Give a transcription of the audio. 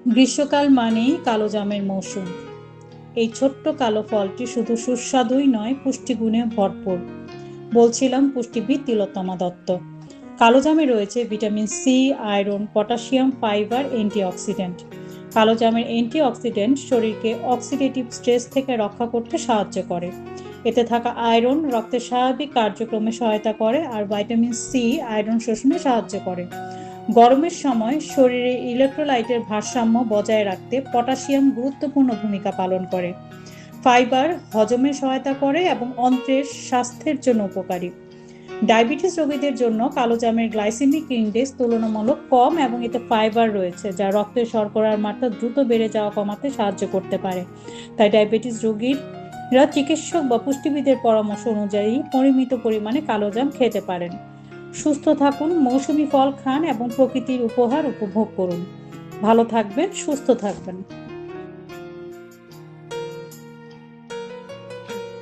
গ্রীষ্মকাল মানেই কালো জামের মৌসুম। এই ছোট্ট কালো ফলটি শুধু সুস্বাদুই নয়, পুষ্টিগুণে ভরপুর। বলছিলাম পুষ্টিবিদ তিলোত্তমা দত্ত। কালো জামে রয়েছে vitamin C, iron, potassium, fibre, antioxidant. কালো জামের অ্যান্টিঅক্সিডেন্ট শরীরকে অক্সিডেটিভ স্ট্রেস থেকে রক্ষা করতে সাহায্য করে। এতে থাকা আয়রন রক্তের স্বাভাবিক কার্যক্রমে সহায়তা করে, আর ভাইটামিন সি আয়রন শোষণে সাহায্য করে। গরমের সময় শরীরে ইলেকট্রোলাইটের ভারসাম্য বজায় রাখতে পটাশিয়াম গুরুত্বপূর্ণ ভূমিকা পালন করে। ফাইবার হজমে সহায়তা করে এবং অন্ত্রের স্বাস্থ্যের জন্য উপকারী। ডায়াবেটিস রোগীদের জন্য কালো জামের গ্লাইসেমিক ইনডেক্স তুলনামূলক কম এবং এতে ফাইবার রয়েছে, যা রক্তের শর্করার মাত্রা দ্রুত বেড়ে যাওয়া কমাতে সাহায্য করতে পারে। তাই ডায়াবেটিস রোগীরা চিকিৎসক বা পুষ্টিবিদের পরামর্শ অনুযায়ী পরিমিত পরিমাণে কালো জাম খেতে পারেন। সুস্থ থাকুন, মৌসুমী ফল খান এবং প্রকৃতির উপহার উপভোগ করুন। ভালো থাকবেন, সুস্থ থাকবেন।